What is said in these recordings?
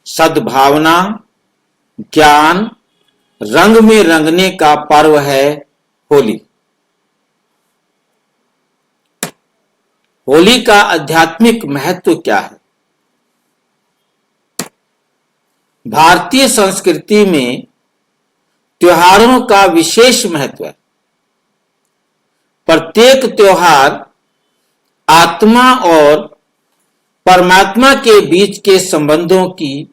सद्भावना, ज्ञान, रंग में रंगने का पर्व है होली। होली का आध्यात्मिक महत्व क्या है? भारतीय संस्कृति में त्योहारों का विशेष महत्व है। प्रत्येक त्योहार आत्मा और परमात्मा के बीच के संबंधों की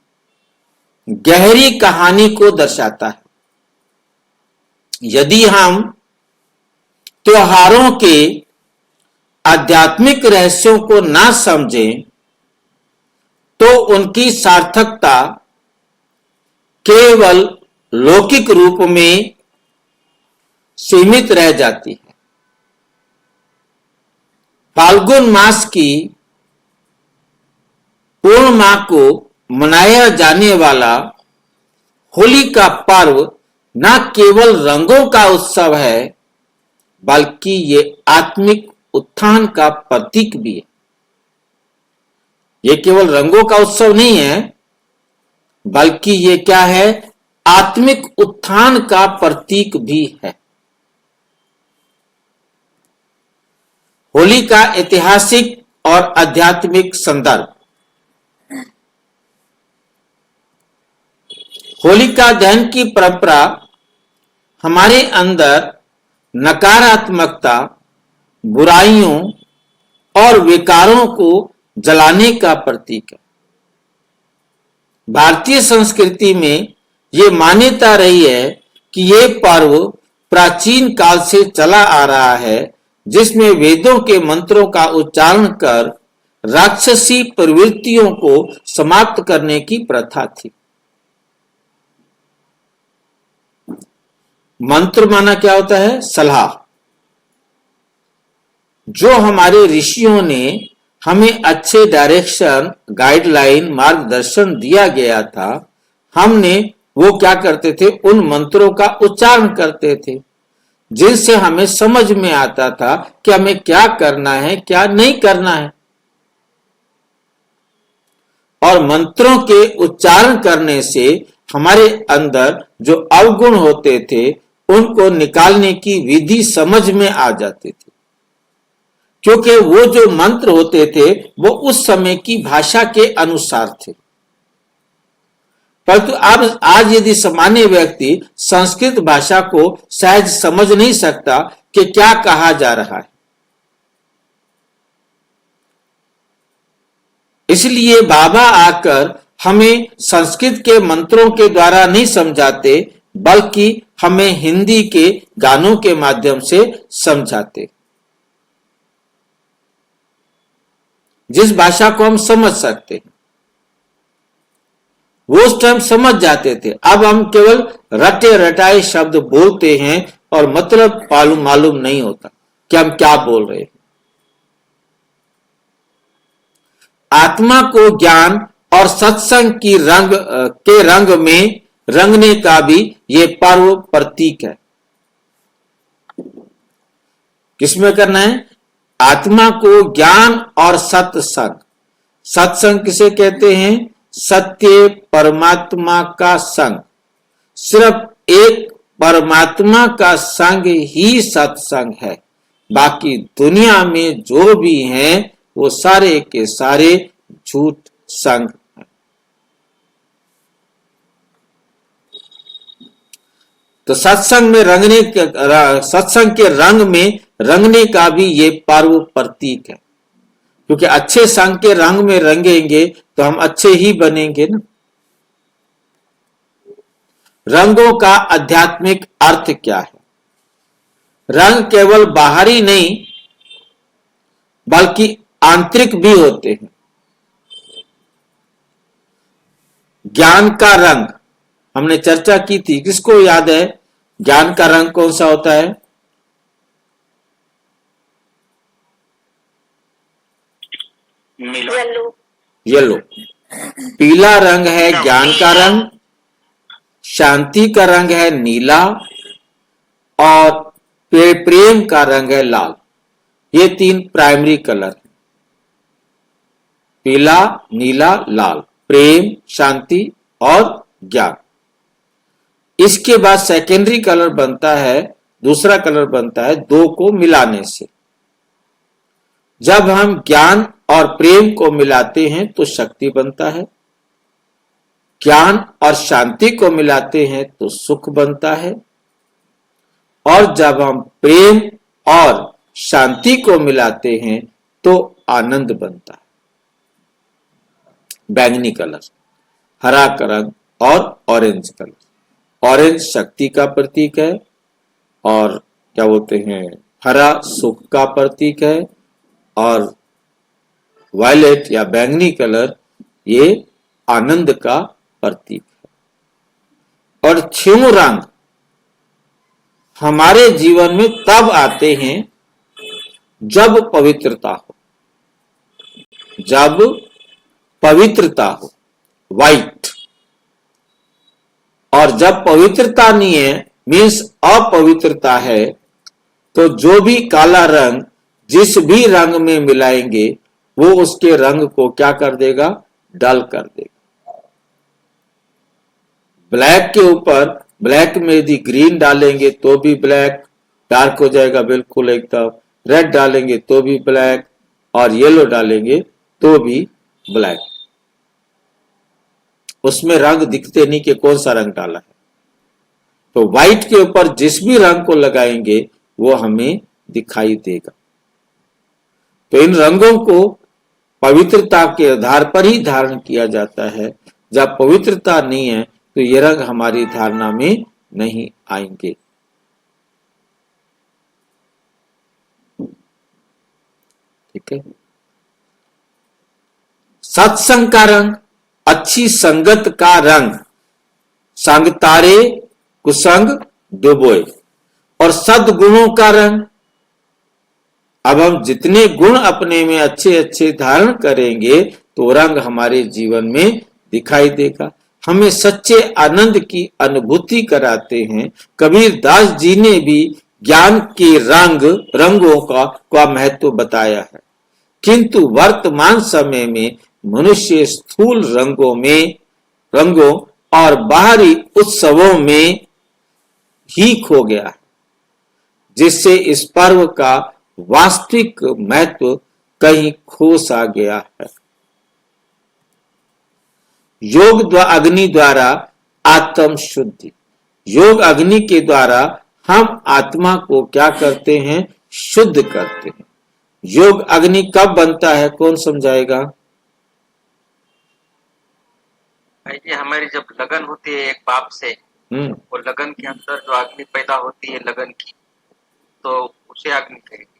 गहरी कहानी को दर्शाता है। यदि हम त्योहारों के आध्यात्मिक रहस्यों को ना समझें तो उनकी सार्थकता केवल लौकिक रूप में सीमित रह जाती है। फाल्गुन मास की पूर्णिमा को मनाया जाने वाला होली का पर्व न केवल रंगों का उत्सव है बल्कि ये आत्मिक उत्थान का प्रतीक भी है। ये केवल रंगों का उत्सव नहीं है बल्कि ये क्या है? आत्मिक उत्थान का प्रतीक भी है। होली का ऐतिहासिक और आध्यात्मिक संदर्भ। होलिका दहन की परंपरा हमारे अंदर नकारात्मकता, बुराइयों और विकारों को जलाने का प्रतीक है। भारतीय संस्कृति में ये मान्यता रही है कि ये पर्व प्राचीन काल से चला आ रहा है, जिसमें वेदों के मंत्रों का उच्चारण कर राक्षसी प्रवृत्तियों को समाप्त करने की प्रथा थी। मंत्र माना क्या होता है? सलाह। जो हमारे ऋषियों ने हमें अच्छे डायरेक्शन, गाइडलाइन, मार्गदर्शन दिया गया था, हमने वो क्या करते थे? उन मंत्रों का उच्चारण करते थे, जिनसे हमें समझ में आता था कि हमें क्या करना है, क्या नहीं करना है। और मंत्रों के उच्चारण करने से हमारे अंदर जो अवगुण होते थे उनको निकालने की विधि समझ में आ जाती थी, क्योंकि वो जो मंत्र होते थे वो उस समय की भाषा के अनुसार थे। परंतु अब आज यदि सामान्य व्यक्ति संस्कृत भाषा को सहज समझ नहीं सकता कि क्या कहा जा रहा है, इसलिए बाबा आकर हमें संस्कृत के मंत्रों के द्वारा नहीं समझाते बल्कि हमें हिंदी के गानों के माध्यम से समझाते, जिस भाषा को हम समझ सकते हैं। वो उस टाइम समझ जाते थे। अब हम केवल रटे रटाए शब्द बोलते हैं और मतलब मालूम नहीं होता कि हम क्या बोल रहे हैं। आत्मा को ज्ञान और सत्संग की रंग में रंगने का भी ये पर्व प्रतीक है। किसमें करना है? आत्मा को ज्ञान और सत्संग। सत्संग किसे कहते हैं? सत्य परमात्मा का संग। सिर्फ एक परमात्मा का संग ही सत्संग है। बाकी दुनिया में जो भी हैं वो सारे के सारे झूठ संग हैं। तो सत्संग के रंग में रंगने का भी ये पर्व प्रतीक है, क्योंकि अच्छे संग के रंग में रंगेंगे तो हम अच्छे ही बनेंगे ना। रंगों का आध्यात्मिक अर्थ क्या है? रंग केवल बाहरी नहीं बल्कि आंतरिक भी होते हैं। ज्ञान का रंग हमने चर्चा की थी, किसको याद है? ज्ञान का रंग कौन सा होता है? येलो। पीला रंग है ज्ञान का रंग, शांति का रंग है नीला और प्रेम का रंग है लाल। ये तीन प्राइमरी कलर है, पीला, नीला, लाल। प्रेम, शांति और ज्ञान। इसके बाद सेकेंडरी कलर बनता है, दूसरा कलर बनता है दो को मिलाने से। जब हम ज्ञान और प्रेम को मिलाते हैं तो शक्ति बनता है, ज्ञान और शांति को मिलाते हैं तो सुख बनता है, और जब हम प्रेम और शांति को मिलाते हैं तो आनंद बनता है। बैंगनी कलर, हरा रंग और ऑरेंज कलर। ऑरेंज शक्ति का प्रतीक है और क्या बोलते हैं, हरा सुख का प्रतीक है, और वायलेट या बैंगनी कलर ये आनंद का प्रतीक है। और छह रंग हमारे जीवन में तब आते हैं जब पवित्रता हो, जब पवित्रता हो, व्हाइट। और जब पवित्रता नहीं है, मीन्स अपवित्रता है, तो जो भी काला रंग जिस भी रंग में मिलाएंगे वो उसके रंग को क्या कर देगा, डल कर देगा। ब्लैक के ऊपर ब्लैक में यदि ग्रीन डालेंगे तो भी ब्लैक डार्क हो जाएगा बिल्कुल एकदम, रेड डालेंगे तो भी ब्लैक, और येलो डालेंगे तो भी ब्लैक। उसमें रंग दिखते नहीं कि कौन सा रंग डाला है। तो व्हाइट के ऊपर जिस भी रंग को लगाएंगे वो हमें दिखाई देगा। तो इन रंगों को पवित्रता के आधार पर ही धारण किया जाता है। जब पवित्रता नहीं है तो ये रंग हमारी धारणा में नहीं आएंगे। ठीक है। सत्संग का रंग, अच्छी संगत का रंग, संग तारे कुसंग डुबोए। और सद्गुणों का रंग, अब हम जितने गुण अपने में अच्छे अच्छे धारण करेंगे तो रंग हमारे जीवन में दिखाई देगा, हमें सच्चे आनंद की अनुभूति कराते हैं। कबीर दास जी ने भी ज्ञान के रंगों का महत्व बताया है, किंतु वर्तमान समय में मनुष्य स्थूल रंगों और बाहरी उत्सवों में ही खो गया है, जिससे इस पर्व का वास्तविक महत्व कहीं खो सा गया है। योग अग्नि द्वारा आत्म शुद्धि, योग अग्नि के द्वारा हम आत्मा को क्या करते हैं, शुद्ध करते हैं। योग अग्नि कब बनता है, कौन समझाएगा? भाई जी, हमारी जब लगन होती है एक बाप से, वो लगन के अंदर जो अग्नि पैदा होती है लगन की, तो उसे अग्नि कहेंगे।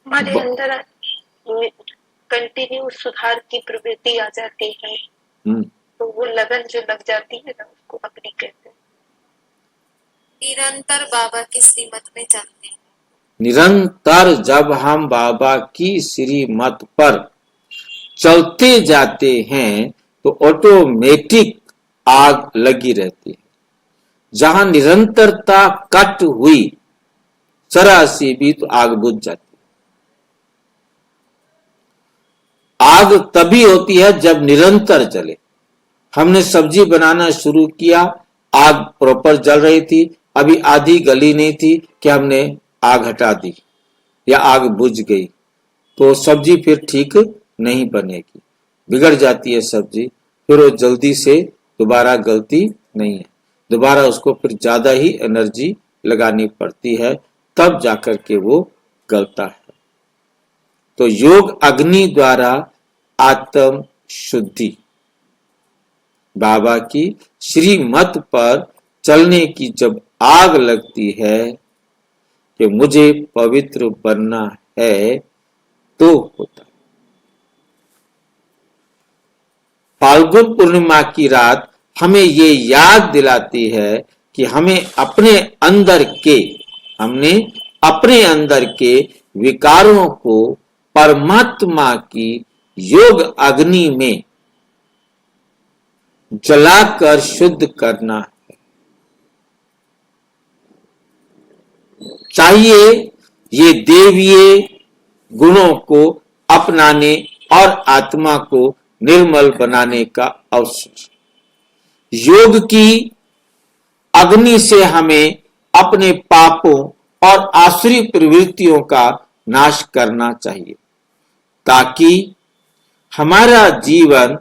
हमारे अंदर कंटिन्यू सुधार की प्रवृत्ति आ जाती है, तो वो लगन जो लग जाती है ना, उसको अग्नि कहते हैं। निरंतर बाबा की श्रीमत में चलते हैं, निरंतर जब हम बाबा की श्रीमत पर चलते जाते हैं तो ऑटोमेटिक आग लगी रहती है। जहां निरंतरता कट हुई जरा सी भी तो आग बुझ जाती है। आग तभी होती है जब निरंतर जले। हमने सब्जी बनाना शुरू किया, आग प्रॉपर जल रही थी, अभी आधी गली नहीं थी कि हमने आग हटा दी या आग बुझ गई, तो सब्जी फिर ठीक नहीं बनेगी, बिगड़ जाती है सब्जी। फिर वो जल्दी से दोबारा गलती नहीं है, दोबारा उसको फिर ज्यादा ही एनर्जी लगानी पड़ती है, तब जाकर के वो गलता है। तो योग अग्नि द्वारा आत्म शुद्धि, बाबा की श्रीमत पर चलने की जब आग लगती है कि मुझे पवित्र बनना है, तो होता है। फाल्गुन पूर्णिमा की रात हमें ये याद दिलाती है कि हमने अपने अंदर के विकारों को परमात्मा की योग अग्नि में जलाकर शुद्ध करना है। चाहिए ये देवीय गुणों को अपनाने और आत्मा को निर्मल बनाने का अवसर। योग की अग्नि से हमें अपने पापों और आसुरी प्रवृत्तियों का नाश करना चाहिए ताकि हमारा जीवन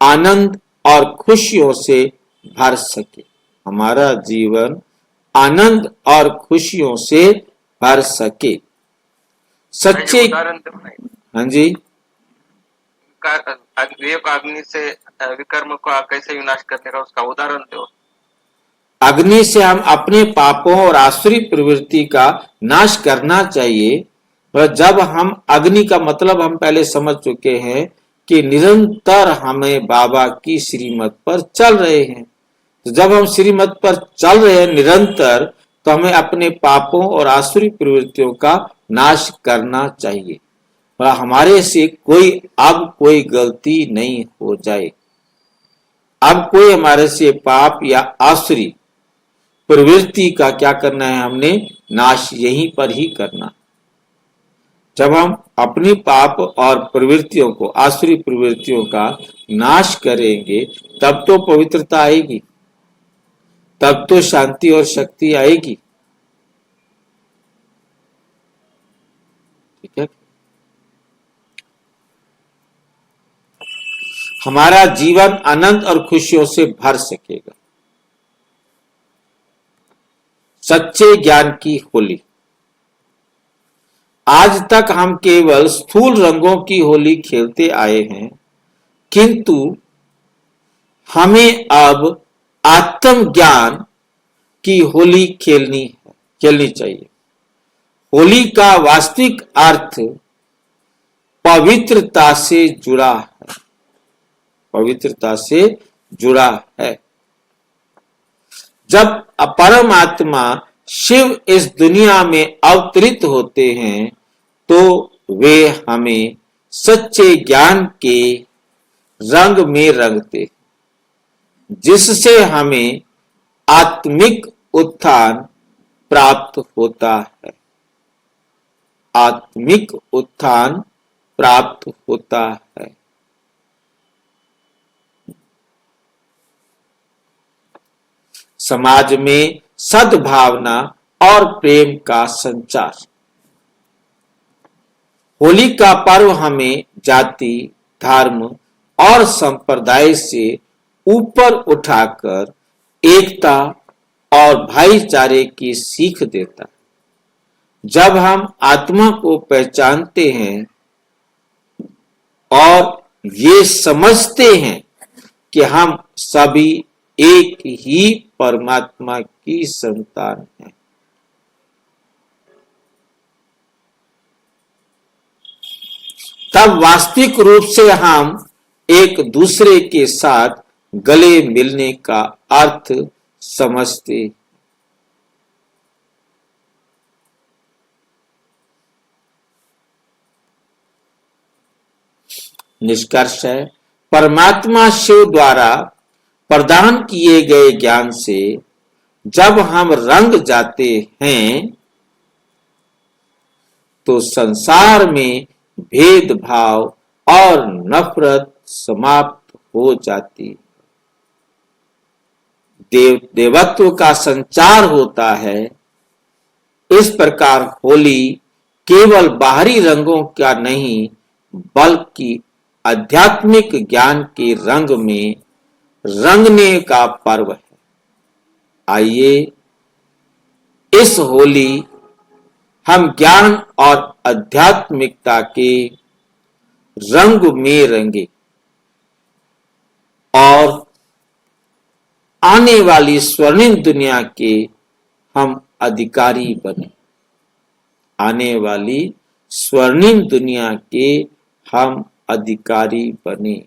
आनंद और खुशियों से भर सके। हमारा जीवन आनंद और खुशियों से भर सके। सच्चे उदाहरण दो ना। हाँ जी, योग अग्नि से विकर्म का कैसे विनाश करने का उसका उदाहरण दो। अग्नि से हम अपने पापों और आसुरी प्रवृत्ति का नाश करना चाहिए। और जब हम अग्नि का मतलब हम पहले समझ चुके हैं कि निरंतर हमें बाबा की श्रीमत पर चल रहे हैं। तो जब हम श्रीमत पर चल रहे हैं निरंतर, तो हमें अपने पापों और आसुरी प्रवृत्तियों का नाश करना चाहिए और हमारे से कोई गलती नहीं हो जाए। अब कोई हमारे से पाप या आसुरी प्रवृत्ति का क्या करना है, हमने नाश यहीं पर ही करना। जब हम अपनी पाप और प्रवृत्तियों को, आसुरी प्रवृत्तियों का नाश करेंगे, तब तो पवित्रता आएगी, तब तो शांति और शक्ति आएगी। ठीक है, हमारा जीवन आनंद और खुशियों से भर सकेगा। सच्चे ज्ञान की होली। आज तक हम केवल स्थूल रंगों की होली खेलते आए हैं, किंतु हमें अब आत्म ज्ञान की होली खेलनी चाहिए। होली का वास्तविक अर्थ पवित्रता से जुड़ा है, पवित्रता से जुड़ा है। जब परमात्मा शिव इस दुनिया में अवतरित होते हैं, तो वे हमें सच्चे ज्ञान के रंग में रंगते, जिससे हमें आत्मिक उत्थान प्राप्त होता है। आत्मिक उत्थान प्राप्त होता है। समाज में सद्भावना और प्रेम का संचार। होली का पर्व हमें जाति, धर्म और संप्रदाय से ऊपर उठाकर एकता और भाईचारे की सीख देता है। जब हम आत्मा को पहचानते हैं और ये समझते हैं कि हम सभी एक ही परमात्मा की संतान हैं, तब वास्तविक रूप से हम एक दूसरे के साथ गले मिलने का अर्थ समझते। निष्कर्ष है, परमात्मा शिव द्वारा प्रदान किए गए ज्ञान से जब हम रंग जाते हैं, तो संसार में भेदभाव और नफरत समाप्त हो जाती है। देवत्व का संचार होता है। इस प्रकार होली केवल बाहरी रंगों का नहीं, बल्कि आध्यात्मिक ज्ञान के रंग में रंगने का पर्व है। आइए इस होली हम ज्ञान और आध्यात्मिकता के रंग में रंगे और आने वाली स्वर्णिम दुनिया के हम अधिकारी बने। आने वाली स्वर्णिम दुनिया के हम अधिकारी बने।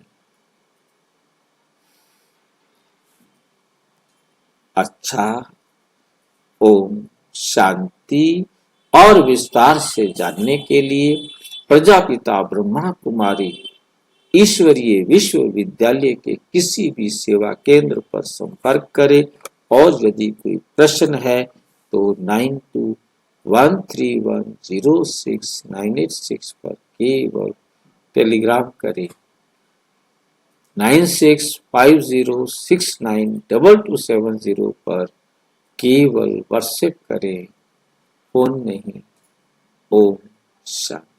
अच्छा, ओम शांति। और विस्तार से जानने के लिए प्रजापिता ब्रह्मा कुमारी ईश्वरीय विश्वविद्यालय के किसी भी सेवा केंद्र पर संपर्क करें और यदि कोई प्रश्न है तो 9213106986 पर केवल टेलीग्राम करें। 9650692270 पर केवल व्हाट्सएप करें, फोन नहीं। ओम शांति।